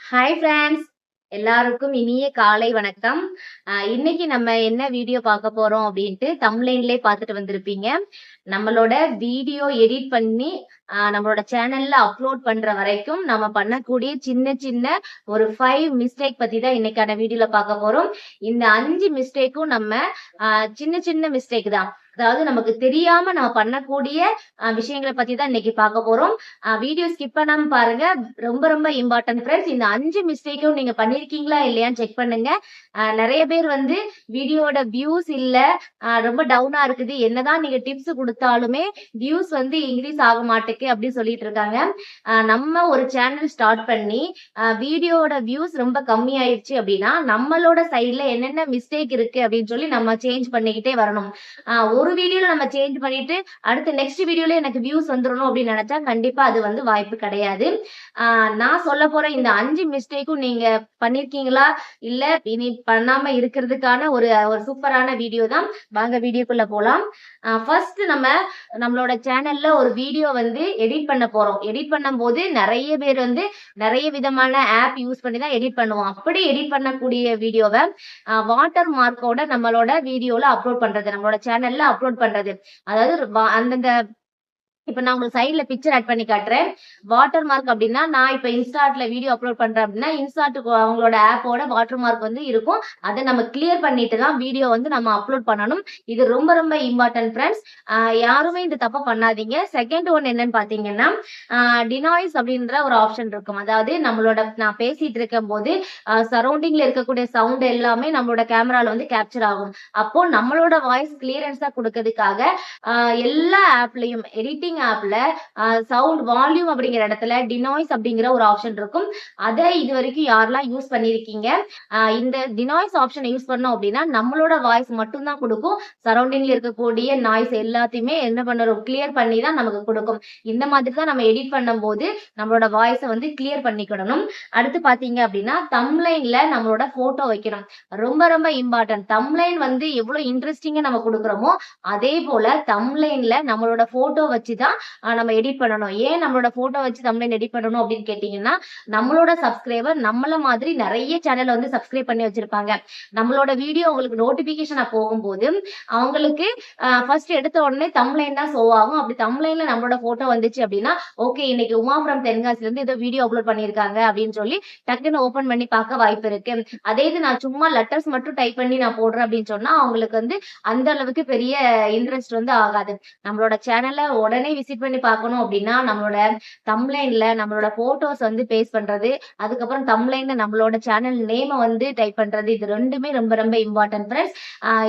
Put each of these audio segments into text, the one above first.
Hi friends! எல்லாருக்கும் இனிய காலை வணக்கம். இன்னைக்கு நம்ம என்ன வீடியோ பார்க்க போறோம் அப்படின்ட்டு தம்ப்லைன்லயே பார்த்துட்டு வந்திருப்பீங்க. நம்மளோட வீடியோ எடிட் பண்ணி நம்மளோட சேனல்ல அப்லோட் பண்ற வரைக்கும் நம்ம பண்ணக்கூடிய சின்ன சின்ன ஒரு 5 மிஸ்டேக் பத்தி தான் இன்னைக்கான வீடியோல பார்க்க போறோம். இந்த 5 மிஸ்டேக்கும் நம்ம சின்ன சின்ன மிஸ்டேக் தான். அதாவது நமக்கு தெரியாம நம்ம பண்ணக்கூடிய விஷயங்கள பத்தி தான் இன்னைக்கு பார்க்க போறோம். வீடியோ ஸ்கிப் பண்ணாம பாருங்க. ரொம்ப ரொம்ப இம்பார்ட்டன்ட் ஃப்ரெண்ட்ஸ். இந்த 5 மிஸ்டேக்கும் நீங்க பண்ணியிருக்கீங்களா இல்லையான்னு செக் பண்ணுங்க. நெறைய பேர் வந்து வீடியோட வியூஸ் இல்ல, ரொம்ப டவுனா இருக்குது. என்னதான் நீங்க டிப்ஸ் குடுத்தாலுமே வியூஸ் வந்து இன்கிரீஸ் ஆக மாட்டேங்குது அப்படின்னு சொல்லிட்டு இருக்காங்க. நம்ம ஒரு சேனல் ஸ்டார்ட் பண்ணி வீடியோவோட வியூஸ் ரொம்ப கம்மி ஆயிடுச்சு அப்படின்னா, நம்மளோட சைடுல என்னென்ன மிஸ்டேக் இருக்கு அப்படின்னு சொல்லி நம்ம சேஞ்ச் பண்ணிக்கிட்டே வரணும். ஒரு வீடியோல நம்ம சேஞ்ச் பண்ணிட்டு அடுத்த நெக்ஸ்ட் வீடியோல எனக்கு வியூஸ் வந்துரணும் அப்படின்னு நினைச்சா கண்டிப்பா அது வந்து வாய்ப்பு கிடையாது. நான் சொல்லப் போற இந்த 5 மிஸ்டேக்கும் நீங்க பண்ணியிருக்கீங்களா? இல்ல இனி பண்ணாம இருக்கிறதுக்கான ஒரு ஒரு சூப்பரான வீடியோ தான். வாங்க வீடியோக்குள்ள போலாம். ஃபர்ஸ்ட் நம்மளோட சேனல்ல ஒரு வீடியோ வந்து எடிட் பண்ண போறோம். எடிட் பண்ணும்போது நெறைய பேர் வந்து நெறைய விதமான ஆப் யூஸ் பண்ணி தான் எடிட் பண்ணுவோம். அப்படி எடிட் பண்ணக்கூடிய வீடியோவ வாட்டர் மார்க்கோட நம்மளோட வீடியோல அப்லோட் பண்றது. நம்மளோட சேனல்ல அப்லோட் பண்றது. அதாவது அந்தந்த இப்ப நான் உங்களுக்கு சைடுல பிக்சர் ஆட் பண்ணி காட்டுறேன். வாட்டர் மார்க் அப்படின்னா, நான் இப்ப இன்ஸ்டாட்ல வீடியோ அப்லோட் பண்றேன் அப்படின்னா, இன்ஸ்டாட்டுக்கு அவங்களோட ஆப்போட வாட்டர் மார்க் வந்து இருக்கும். அத நம்ம கிளியர் பண்ணிட்டு தான் வீடியோ வந்து நம்ம அப்லோட் பண்ணணும். இது ரொம்ப ரொம்ப இம்பார்ட்டன்ட் ஃப்ரெண்ட்ஸ். யாருமே இந்த தப்ப பண்ணாதீங்க. செகண்ட் ஒன் என்னன்னு பார்த்தீங்கன்னா, டினாய்ஸ் அப்படின்ற ஒரு ஆப்ஷன் இருக்கும். அதாவது நான் பேசிட்டு இருக்கும்போது சரவுண்டிங்ல இருக்கக்கூடிய சவுண்ட் எல்லாமே நம்மளோட கேமரால வந்து கேப்சர் ஆகும். அப்போ நம்மளோட வாய்ஸ் கிளியரன்ஸா குடுக்கறதுக்காக எல்லா ஆப்லயும் எடிட்டிங் ஆப்ல சவுண்ட் வால்யூம் அப்படிங்கிற இடத்துல டினாய்ஸ் அப்படிங்கிற ஒரு ஆப்ஷன் இருக்கும். அத இதுவரைக்கும் யாரெல்லாம் யூஸ் பண்ணியிருக்கீங்க? இந்த டினாய்ஸ் ஆப்ஷனை யூஸ் பண்ணோம் அப்படின்னா நம்மளோட வாய்ஸ் மட்டும் தான் கொடுக்கும். சரௌண்டிங்ல இருக்கக்கூடிய நாய்ஸ் எல்லாத்தையுமே என்ன பண்ணணும், கிளியர் பண்ணி தான் நமக்கு கொடுக்கும். இந்த மாதிரி தான் நம்ம எடிட் பண்ணும்போது நம்மளோட வாய்ஸை வந்து கிளியர் பண்ணிக்கிடணும். அடுத்து பாத்தீங்க அப்படின்னா தம்ப்லைன்ல நம்மளோட போட்டோ வைக்கணும். ரொம்ப ரொம்ப இம்பார்ட்டன்ட். தம்ப்லைன் வந்து எவ்வளவு இன்ட்ரெஸ்டிங்கா நம்ம கொடுக்குறோமோ அதே போல தம்ப்லைன்ல நம்மளோட போட்டோ வச்சுதான் நம்ம எடிட் பண்ணணும். ஏன் நம்மளோட போட்டோ வச்சு தம்ப்லைன் எடிட் பண்ணணும் அப்படின்னு கேட்டீங்கன்னா, நம்மளோட சப்ஸ்கிரைபர் நம்மள மாதிரி நிறைய சேனல் வந்து சப்ஸ்கிரைப் பண்ணி வச்சிருப்பாங்க. நம்மளோட வீடியோ உங்களுக்கு நோட்டிபிகேஷனா போகும்போது அவங்களுக்கு ஃபர்ஸ்ட் எடுத்த உடனே தம்ப்லைன் தான் ஷோ ஆகும். அப்படி தம்ப்லைன்ல நம்மளோட போட்டோ வந்துச்சு அப்படின்னா, ஓகே இன்னைக்கு உமா ஃப்ரம் தென்காசில இருந்து ஏதோ வீடியோ அப்லோட் பண்ணியிருக்காங்க அப்படின்னு சொல்லி டக்குன்னு ஓபன் பண்ணி பார்க்க வாய்ப்பு இருக்கு. அதே இது நான் சும்மா லெட்டர்ஸ் மட்டும் டைப் பண்ணி நான் போடுறேன் அப்படின்னு சொன்னா அவங்களுக்கு வந்து அந்த அளவுக்கு பெரிய இன்ட்ரெஸ்ட் வந்து ஆகாது. நம்மளோட சேனல்ல உடனே விசிட் பண்ணி பார்க்கணும் அப்படின்னா, நம்மளோட தம்ப்லைன்ல நம்மளோட போட்டோஸ் வந்து பேஸ்ட் பண்றது, அதுக்கப்புறம் தம்ப்லைன்ல நம்மளோட சேனல் நேம வந்து டைப் பண்றது. இது 2மே ரொம்ப ரொம்ப இம்பார்ட்டன்ட் ஃப்ரெண்ட்ஸ்.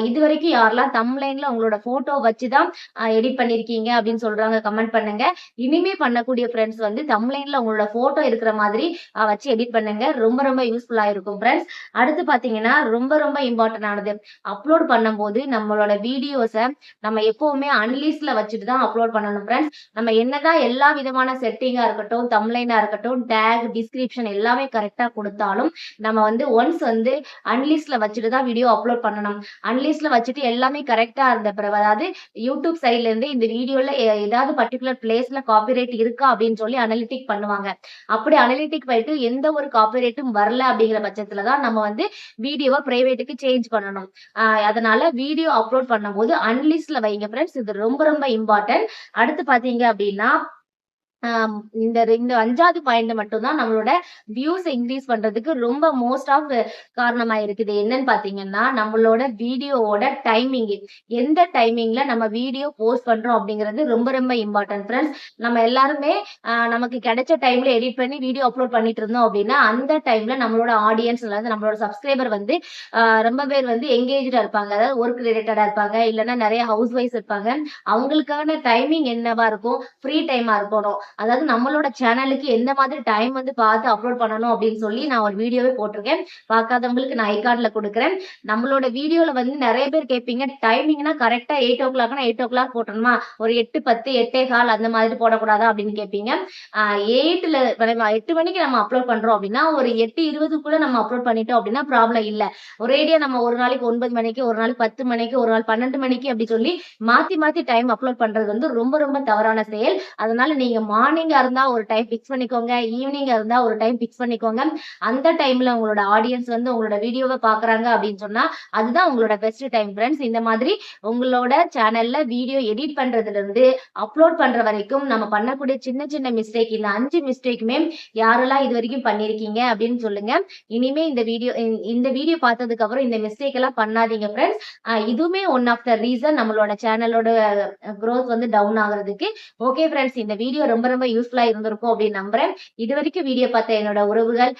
இதுவரைக்கும் யாரெல்லாம் தம்ப்லைன்ல உங்களோட போட்டோ வச்சு தான் எடிட் பண்ணியிருக்கீங்க அப்படின்னு சொல்றாங்க கமெண்ட் பண்ணுங்க. இனிமே பண்ணக்கூடிய ஃப்ரெண்ட்ஸ் வந்து தம்ப்லைன்ல உங்களோட போட்டோ இருக்கிற மாதிரி வச்சு எடிட் பண்ணுங்க. ரொம்ப ரொம்ப யூஸ்ஃபுல்லா இருக்கும் ஃப்ரெண்ட்ஸ். அடுத்து பாத்தீங்கன்னா ரொம்ப ரொம்ப இம்பார்ட்டன்ட் ஆனது, அப்லோட் பண்ணும்போது நம்மளோட வீடியோஸ நம்ம எப்பவுமே அன்லீஸ்ட்ல வச்சுட்டு தான் அப்லோட் பண்ணணும் ஃப்ரெண்ட்ஸ். நம்ம என்னதான் எல்லா விதமான செட்டிங்கா இருக்கட்டும், தம்ப்லைனா இருக்கட்டும், டேக், டிஸ்கிரிப்ஷன் எல்லாமே கரெக்ட்டா குடுத்தாலும், நம்ம வந்து ஒன்ஸ் வந்து அன்லீஸ்ட்ல வச்சுட்டு தான் வீடியோ அப்லோட் பண்ணணும். அன்லீஸ்ட்ல வச்சுட்டு எல்லாமே கரெக்ட்டா இருந்த பிறகு, அதாவது யூடியூப் சைட்ல இருந்து இந்த வீடியோல ஏதாவது பர்ட்டிகுலர் பிளேஸ்ல காப்பிரைட் இருக்கா அப்படின்னு சொல்லி அனலிட்டிக் பண்ணுவாங்க. அப்படி அனலிட்டிக் போயிட்டு எந்த ஒரு காப்பிரைட்டும் வரல அப்படிங்கிற பட்சத்துல தான் நம்ம வந்து வீடியோவ பிரைவேட்டுக்கு சேஞ்ச் பண்ணணும். அதனால வீடியோ அப்லோட் பண்ணும்போது அன்லிஸ்ட்ல வைங்க ஃப்ரெண்ட்ஸ். இது ரொம்ப ரொம்ப இம்பார்ட்டன்ட். அடுத்து பாத்தீங்க அப்படின்னா இந்த 5வது பாயிண்ட் மட்டும் தான் நம்மளோட வியூஸ் இன்க்ரீஸ் பண்றதுக்கு ரொம்ப மோஸ்ட் ஆஃப் காரணமா இருக்குது. என்னன்னு பாத்தீங்கன்னா, நம்மளோட வீடியோவோட டைமிங். எந்த டைமிங்ல நம்ம வீடியோ போஸ்ட் பண்றோம் அப்படிங்கிறது ரொம்ப ரொம்ப இம்பார்ட்டன்ட் ஃப்ரெண்ட்ஸ். நம்ம எல்லாருமே நமக்கு கிடைச்ச டைம்ல எடிட் பண்ணி வீடியோ அப்லோட் பண்ணிட்டு இருந்தோம் அப்படின்னா, அந்த டைம்ல நம்மளோட ஆடியன்ஸ் அதாவது நம்மளோட சப்ஸ்கிரைபர் வந்து ரொம்ப பேர் வந்து எங்கேஜ்டா இருப்பாங்க. அதாவது ஒர்க் ரிலேட்டடா இருப்பாங்க. இல்லன்னா நிறைய ஹவுஸ் வைஃப்ஸ் இருப்பாங்க. அவங்களுக்கான டைமிங் என்னவா இருக்கும்? ஃப்ரீ டைமா இருக்கணும். அதாவது நம்மளோட சேனலுக்கு எந்த மாதிரி டைம் வந்து பார்த்து அப்லோட் பண்ணணும் அப்படின்னு சொல்லி நான் ஒரு வீடியோவே போட்டிருக்கேன். பார்க்காதவங்களுக்கு நான் ஐகார்ட்ல கொடுக்குறேன். நம்மளோட வீடியோல வந்து நிறைய பேர் கேட்பீங்க, டைமிங்னா கரெக்டா 8:00னா 8:00 போட்டணுமா? ஒரு 8:10, 8:15 அந்த மாதிரி போடக்கூடாதா அப்படின்னு கேட்பீங்க. 8 மணிக்கு நம்ம அப்லோட் பண்றோம் அப்படின்னா, ஒரு 8:20க்குள்ள நம்ம அப்லோட் பண்ணிட்டோம் அப்படின்னா ப்ராப்ளம் இல்ல. ஒரேடியா நம்ம ஒரு நாளைக்கு 9 மணிக்கு, ஒரு நாள் 10 மணிக்கு, ஒரு நாள் 12 மணிக்கு அப்படி சொல்லி மாத்தி மாத்தி டைம் அப்லோட் பண்றது வந்து ரொம்ப ரொம்ப தவறான செயல். அதனால நீங்க மார்னிங்கா இருந்தா ஒரு டைம் பிக்ஸ் பண்ணிக்கோங்க, ஈவினிங்கா இருந்தா ஒரு டைம் பிக்ஸ் பண்ணிக்கோங்க. அந்த டைம்ல உங்களோட ஆடியன்ஸ் வந்து உங்களோட வீடியோவை பாக்குறாங்க அப்படின்னு சொன்னா அதுதான் உங்களோட பெஸ்ட் டைம் ஃப்ரெண்ட்ஸ். இந்த மாதிரி உங்களோட சேனல்ல வீடியோ எடிட் பண்றதுல இருந்து அப்லோட் பண்ற வரைக்கும் நம்ம பண்ணக்கூடிய சின்ன சின்ன மிஸ்டேக், இந்த 5 மிஸ்டேக்குமே யாரெல்லாம் இது வரைக்கும் பண்ணிருக்கீங்க அப்படின்னு சொல்லுங்க. இனிமே இந்த வீடியோ பார்த்ததுக்கு அப்புறம் இந்த மிஸ்டேக் எல்லாம் பண்ணாதீங்க ஃப்ரெண்ட்ஸ். இதுவுமே ஒன் ஆஃப் த ரீசன் நம்மளோட சேனலோட growth வந்து டவுன் ஆகுறதுக்கு. ஓகே ஃப்ரெண்ட்ஸ், இந்த வீடியோ ரொம்ப ரொம்ப யூஸ்ஃபுல்லா இருந்திருக்கும் அப்படின்னு நம்புறேன். இது வரைக்கும் வீடியோ பார்த்த என்னோட உறவுகள்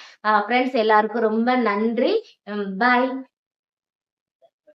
ஃப்ரெண்ட்ஸ் எல்லாருக்கும் ரொம்ப நன்றி. பாய்.